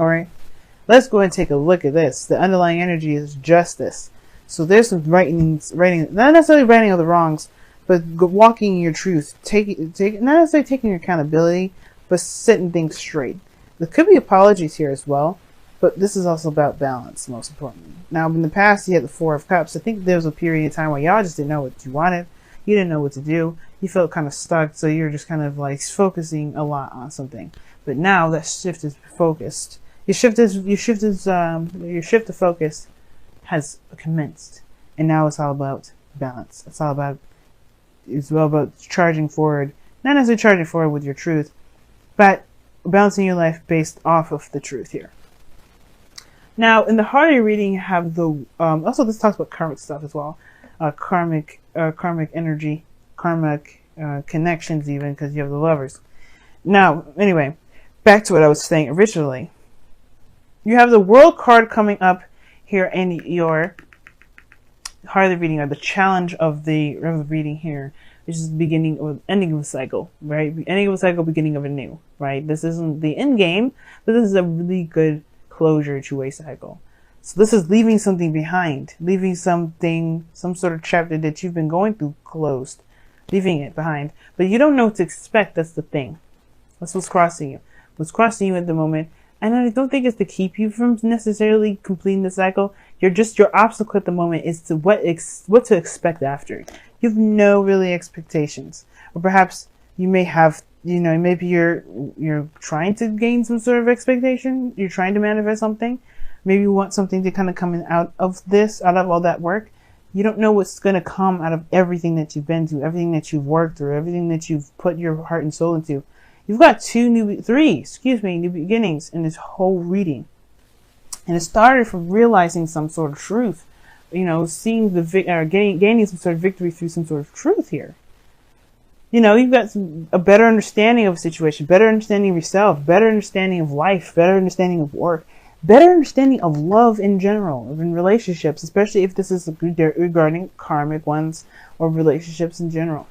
All right. Let's go ahead and take a look at this. The underlying energy is justice. So there's some writing, not necessarily righting of the wrongs, but walking your truth, not necessarily taking your accountability, but setting things straight. There could be apologies here as well, but this is also about balance, most importantly. Now, in the past, you had the Four of Cups. I think there was a period of time where y'all just didn't know what you wanted. You didn't know what to do. You felt kind of stuck, so you're just kind of like focusing a lot on something. But now that shift is focused. Your shift of focus has commenced, and now it's all about balance. It's all about charging forward, not necessarily charging forward with your truth, but balancing your life based off of the truth here. Now, in the Hardy reading, you have the also this talks about karmic stuff as well, karmic energy, karmic connections, even because you have the Lovers. Now, anyway, back to what I was saying originally. You have the World card coming up here in your Hardy reading, or the challenge of the reading here, which is the beginning or ending of a cycle, right? Ending of a cycle, beginning of a new, right? This isn't the end game, but this is a really good closure to a cycle. So this is leaving something behind, leaving some sort of chapter that you've been going through closed, leaving it behind. But you don't know what to expect. That's the thing. That's what's crossing you. What's crossing you at the moment. And I don't think it's to keep you from necessarily completing the cycle. Your obstacle at the moment is to what to expect after. You have no really expectations, or perhaps you may have, maybe you're trying to gain some sort of expectation. You're trying to manifest something. Maybe you want something to kind of come out of all that work. You don't know what's going to come out of everything that you've been through, everything that you've worked through, everything that you've put your heart and soul into. You've got three new beginnings in this whole reading. And it started from realizing some sort of truth, seeing gaining some sort of victory through some sort of truth here. You've got a better understanding of a situation, better understanding of yourself, better understanding of life, better understanding of work, better understanding of love in general, in relationships, especially if this is regarding karmic ones or relationships in general.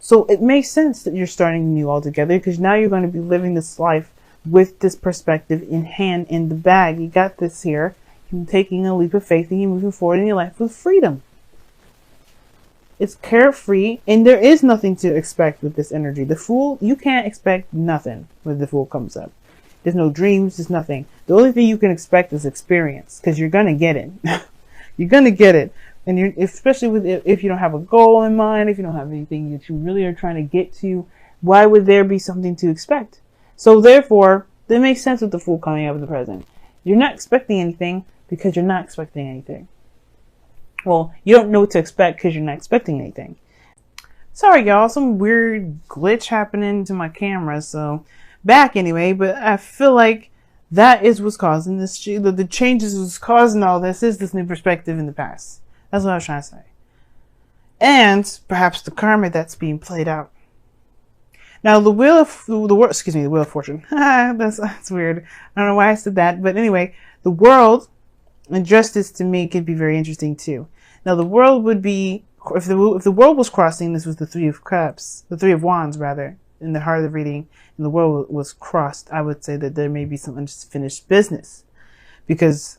So it makes sense that you're starting new altogether, because now you're going to be living this life with this perspective in hand, in the bag. You got this here. You're taking a leap of faith and you're moving forward in your life with freedom. It's carefree, and there is nothing to expect with this energy. The Fool, you can't expect nothing when the Fool comes up. There's no dreams, there's nothing. The only thing you can expect is experience, because you're going to get it. You're going to get it. And especially if you don't have a goal in mind, if you don't have anything that you really are trying to get to, why would there be something to expect? So therefore, that makes sense with the Fool coming up in the present. You're not expecting anything because you're not expecting anything. Well, you don't know what to expect because you're not expecting anything. Sorry, y'all, some weird glitch happening to my camera, so back anyway, but I feel like that is what's causing this. The changes was causing all this is this new perspective in the past. That's what I was trying to say. And perhaps the karma that's being played out. Now, the Wheel of Fortune. That's weird. I don't know why I said that, but anyway, the World and Justice to me could be very interesting too. Now, the World would be, if the World was crossing, this was the Three of Cups, the Three of Wands rather, in the heart of the reading, and the World was crossed. I would say that there may be some unfinished business, because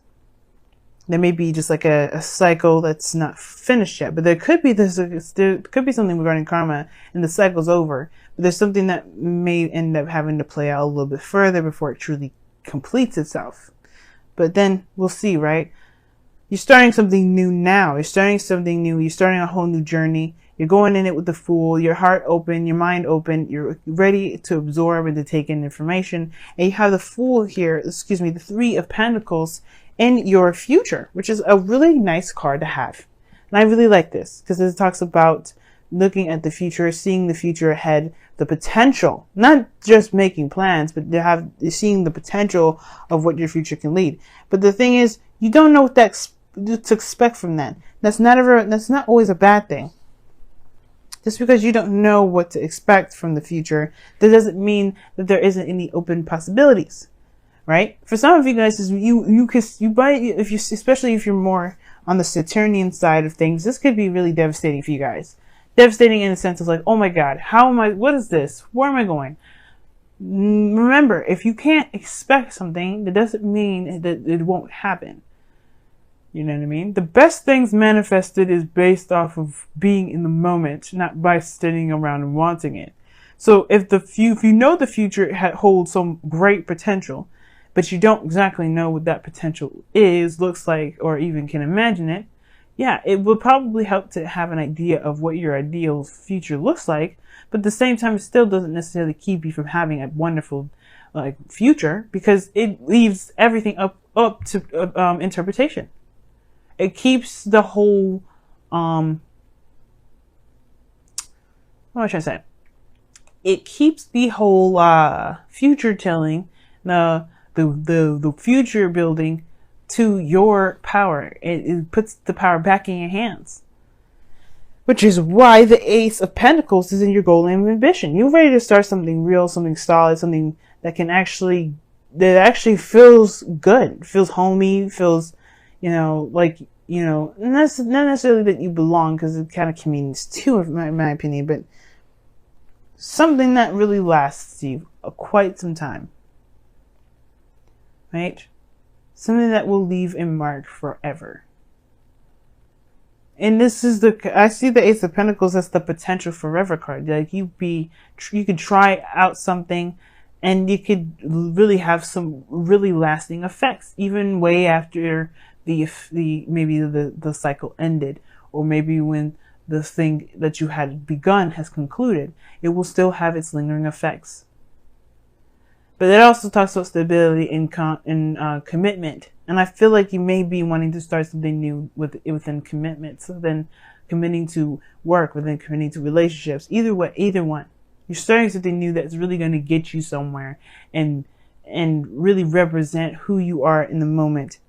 there may be just like a cycle that's not finished yet, but there could be something regarding karma and the cycle's over, but there's something that may end up having to play out a little bit further before it truly completes itself. But then we'll see, right? You're starting something new now. You're starting something new. You're starting a whole new journey. You're going in it with the Fool, your heart open, your mind open. You're ready to absorb and to take in information. And you have the Fool here, the Three of Pentacles in your future, which is a really nice card to have. And I really like this because it talks about looking at the future, seeing the future ahead, the potential, not just making plans, but seeing the potential of what your future can lead. But the thing is, you don't know what to expect from that. That's not always a bad thing. Just because you don't know what to expect from the future, that doesn't mean that there isn't any open possibilities. Right? For some of you guys, especially if you're more on the Saturnian side of things, this could be really devastating for you guys. Devastating in the sense of like, oh my God, what is this? Where am I going? Remember, if you can't expect something, that doesn't mean that it won't happen. You know what I mean? The best things manifested is based off of being in the moment, not by sitting around and wanting it. So if you know the future holds some great potential, but you don't exactly know what that potential is, looks like, or even can imagine it, yeah, it would probably help to have an idea of what your ideal future looks like. But at the same time, it still doesn't necessarily keep you from having a wonderful future, because it leaves everything up to interpretation. It keeps the whole what should I say? It keeps the whole future telling, the future building to your power. It puts the power back in your hands. Which is why the Ace of Pentacles is in your goal and ambition. You're ready to start something real, something solid, something that actually feels good, feels homey, feels, like, not necessarily that you belong, because it kind of means too, in my opinion, but something that really lasts you quite some time. Right? Something that will leave a mark forever. And this is I see the Ace of Pentacles as the potential forever card. Like you could try out something and you could really have some really lasting effects, even way after maybe the cycle ended, or maybe when the thing that you had begun has concluded, it will still have its lingering effects. But it also talks about stability and commitment. And I feel like you may be wanting to start something new within commitment. So then committing to work, within committing to relationships. Either one. You're starting something new that's really going to get you somewhere and really represent who you are in the moment,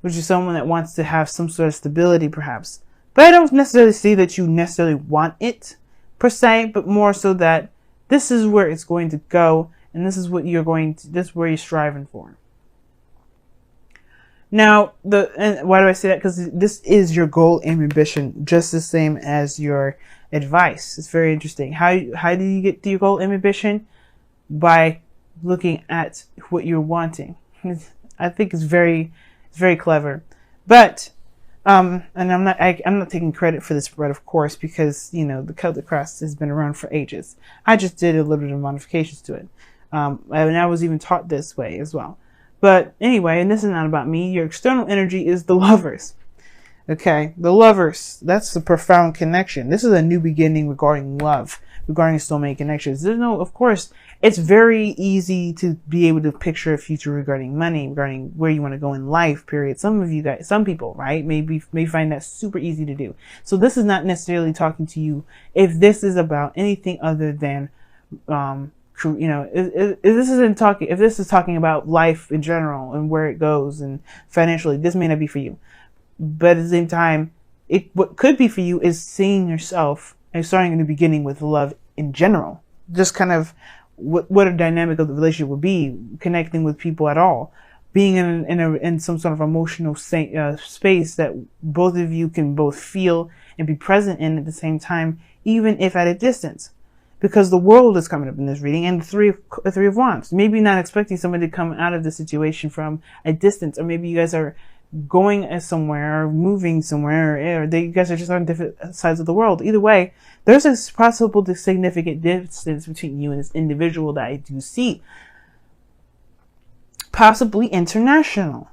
which is someone that wants to have some sort of stability, perhaps. But I don't necessarily see that you necessarily want it, per se, but more so that this is where it's going to go, and this is what this is where you're striving for. Now, and why do I say that? Because this is your goal and ambition, just the same as your advice. It's very interesting. How do you get to your goal and ambition? By looking at what you're wanting. I think it's very clever. But and I'm not taking credit for this spread, of course, because the Celtic Cross has been around for ages. I just did a little bit of modifications to it, and I was even taught this way as well. But anyway, and this is not about me. Your external energy is the Lovers. Okay, the Lovers. That's the profound connection. This is a new beginning regarding love, regarding soulmate connections. Of course, it's very easy to be able to picture a future regarding money, regarding where you want to go in life, period. Some people, right, may find that super easy to do. So this is not necessarily talking to you if this is about anything other than, if this is talking about life in general and where it goes and financially, this may not be for you. But at the same time, what could be for you is seeing yourself and starting in the beginning with love in general. Just kind of what a dynamic of the relationship would be, connecting with people at all, being in some sort of emotional space that both of you can both feel and be present in at the same time, even if at a distance. Because the world is coming up in this reading, and the Three of Wands. Maybe not expecting somebody to come out of the situation from a distance, or maybe you guys are going somewhere or moving somewhere, or you guys are just on different sides of the world. Either way, there's a possible significant distance between you and this individual that I do see. Possibly international.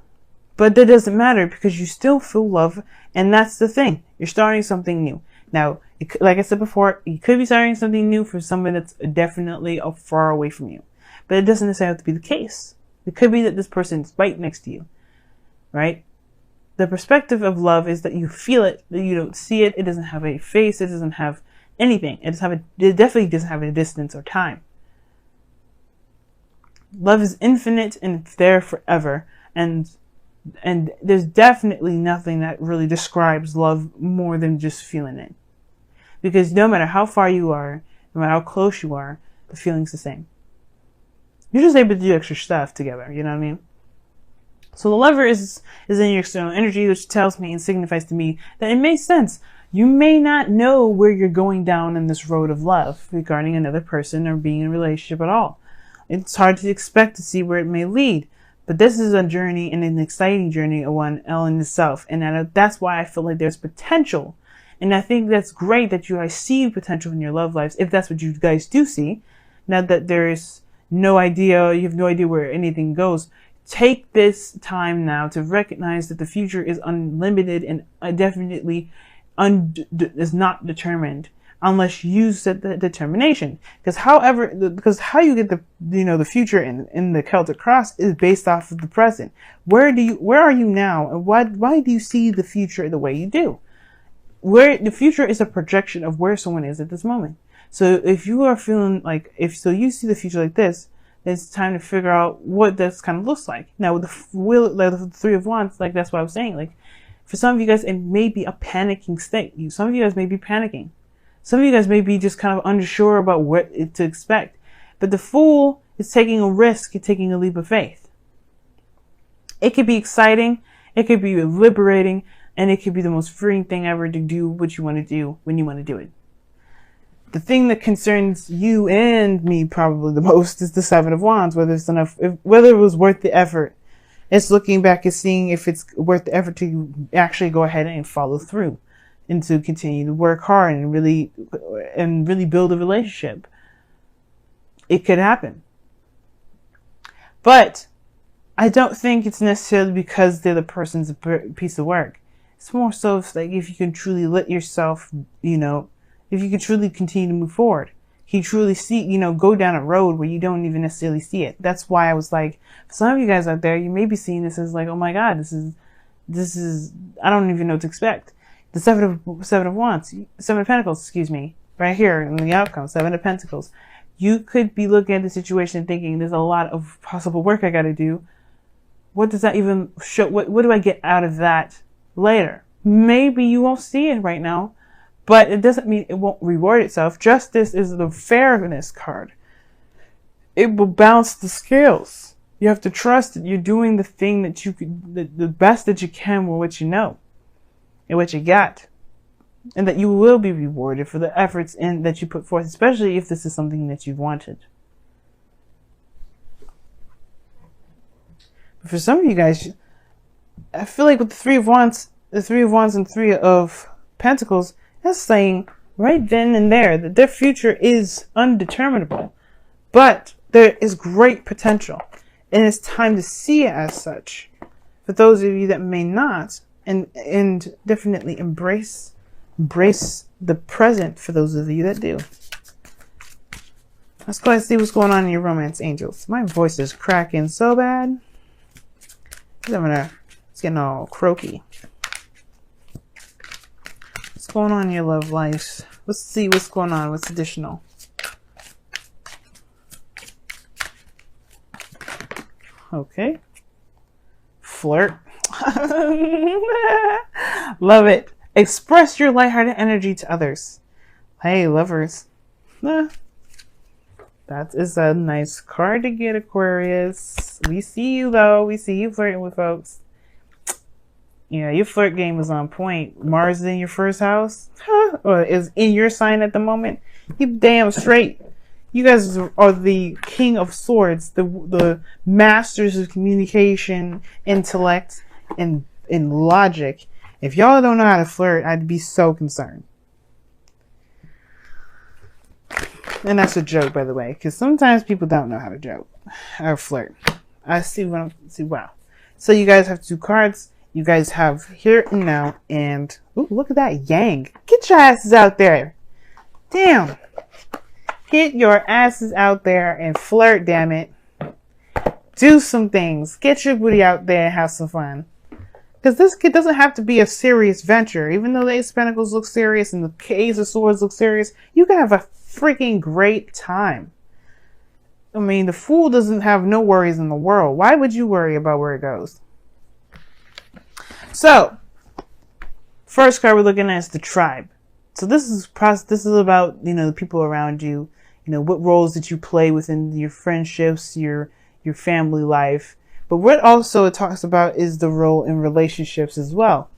But that doesn't matter, because you still feel love, and that's the thing. You're starting something new. Now, like I said before, you could be starting something new for someone that's definitely far away from you. But it doesn't necessarily have to be the case. It could be that this person's right next to you. Right? The perspective of love is that you feel it, that you don't see it. It doesn't have a face. It doesn't have anything. It definitely doesn't have a distance or time. Love is infinite and it's there forever. And there's definitely nothing that really describes love more than just feeling it. Because no matter how far you are, no matter how close you are, the feeling's the same. You're just able to do extra stuff together, you know what I mean? So the Lover is in your external energy, which tells me and signifies to me that it makes sense. You may not know where you're going down in this road of love regarding another person or being in a relationship at all. It's hard to expect to see where it may lead. But this is a journey, and an exciting journey of one in itself. And that's why I feel like there's potential. And I think that's great that you guys see potential in your love lives, if that's what you guys do see. Now that there's no idea, you have no idea where anything goes. Take this time now to recognize that the future is unlimited and definitely is not determined unless you set the determination. Because how you get the future in the Celtic cross is based off of the present. Where are you now, and why do you see the future the way you do? Where the future is a projection of where someone is at this moment. So if you are feeling like, you see the future like this, it's time to figure out what this kind of looks like. Now with the Three of Wands, like that's what I was saying. Like for some of you guys, it may be a panicking state. Some of you guys may be panicking. Some of you guys may be just kind of unsure about what to expect. But the Fool is taking a risk, taking a leap of faith. It could be exciting, it could be liberating, and it could be the most freeing thing ever to do what you want to do when you want to do it. The thing that concerns you and me probably the most is the Seven of Wands, whether it was worth the effort. It's looking back and seeing if it's worth the effort to actually go ahead and follow through and to continue to work hard and really build a relationship. It could happen. But I don't think it's necessarily because the other person's a piece of work. It's more so like if you can truly let yourself, if you can truly continue to move forward, you truly see, go down a road where you don't even necessarily see it. That's why I was like, for some of you guys out there, you may be seeing this as like, oh my God, this is, I don't even know what to expect. The Seven of Wands, Seven of Pentacles, right here in the outcome, Seven of Pentacles. You could be looking at the situation and thinking there's a lot of possible work I got to do. What does that even show? What do I get out of that later? Maybe you won't see it right now, but it doesn't mean it won't reward itself. Justice is the fairness card. It will balance the scales. You have to trust that you're doing the thing that you could, the best that you can with what you know and what you got, and that you will be rewarded for the efforts that you put forth, especially if this is something that you've wanted. But for some of you guys, I feel like with the Three of Wands and Three of Pentacles, that's saying right then and there that their future is undeterminable, but there is great potential, and it's time to see it as such. For those of you that may not, and definitely embrace the present for those of you that do. Let's go and see what's going on in your romance, angels. My voice is cracking so bad. It's getting all croaky. What's going on in your love lives? Let's see what's going on. What's additional? Okay. Flirt. Love it. Express your lighthearted energy to others. Hey, lovers. That is a nice card to get, Aquarius. We see you, though. We see you flirting with folks. Yeah, your flirt game is on point. Mars is in your first house, or is in your sign at the moment. You damn straight. You guys are the King of Swords, the masters of communication, intellect, and logic. If y'all don't know how to flirt, I'd be so concerned. And that's a joke, by the way, because sometimes people don't know how to joke or flirt. Wow. So you guys have two cards. You guys have Here and Now, and ooh, look at that Yang. Get your asses out there. Damn. Get your asses out there and flirt, damn it. Do some things. Get your booty out there and have some fun. Because this kid doesn't have to be a serious venture. Even though the Ace of Pentacles look serious and the Ace of Swords look serious, you can have a freaking great time. I mean, the Fool doesn't have no worries in the world. Why would you worry about where it goes? So, first card we're looking at is the Tribe. So this is about, the people around you. What roles did you play within your friendships, your family life. But what also it talks about is the role in relationships as well.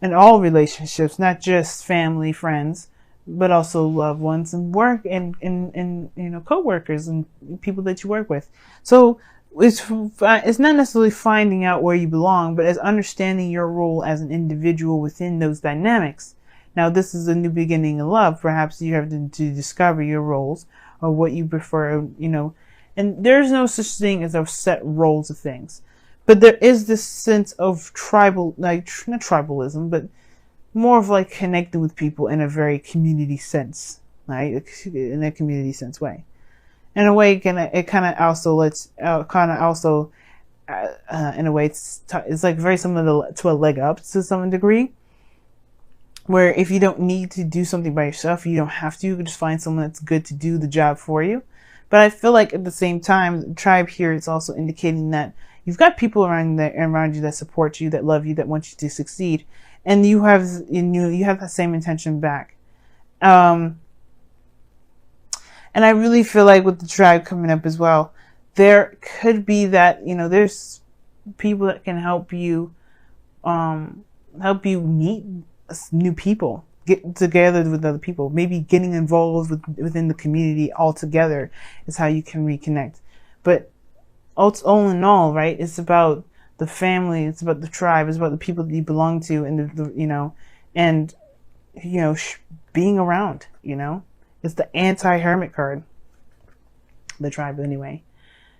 In all relationships, not just family, friends, but also loved ones and work and you know, co-workers and people that you work with. So it's not necessarily finding out where you belong, but as understanding your role as an individual within those dynamics. Now, this is a new beginning in love. Perhaps you have to discover your roles or what you prefer, you know, and there's no such thing as a set roles of things. But there is this sense of tribal, like, not tribalism, but more of like connecting with people in a very community sense, right? In a community sense way. In a way, it kind of also lets, in a way, it's like very similar to a leg up to some degree. Where if you don't need to do something by yourself, you don't have to. You can just find someone that's good to do the job for you. But I feel like at the same time, the tribe here is also indicating that you've got people around you that support you, that love you, that want you to succeed, and you have that same intention back. And I really feel like with the tribe coming up as well, there could be that, you know, there's people that can help you meet new people, get together with other people, maybe getting involved within the community altogether is how you can reconnect. But all in all, right, it's about the family, it's about the tribe, it's about the people that you belong to, and being around, you know. It's the anti-hermit card, the tribe anyway.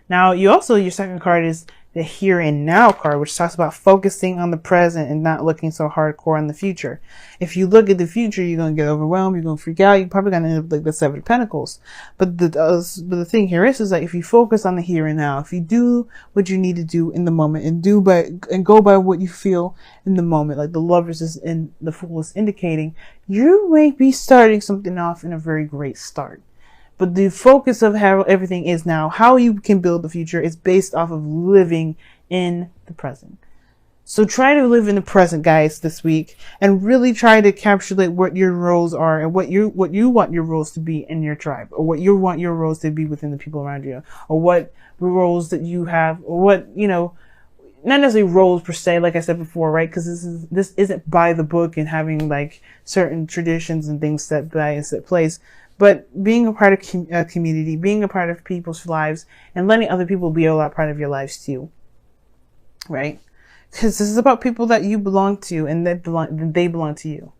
Now, your second card is the here and now card, which talks about focusing on the present and not looking so hardcore on the future. If you look at the future, you're going to get overwhelmed, you're going to freak out, you're probably going to end up like the Seven of Pentacles. But the thing here is that if you focus on the here and now, if you do what you need to do in the moment and go by what you feel in the moment, like the Lovers is in the Fool is indicating, you may be starting something off in a very great start. But the focus of how everything is now, how you can build the future, is based off of living in the present. So try to live in the present, guys, this week, and really try to encapsulate what your roles are and what you want your roles to be in your tribe, or what you want your roles to be within the people around you, or what roles that you have, or what, you know, not necessarily roles per se, like I said before, right? Because this isn't by the book and having like certain traditions and things set by a set place. But being a part of a community, being a part of people's lives, and letting other people be a part of your lives too, right? Because this is about people that you belong to, and they belong to you.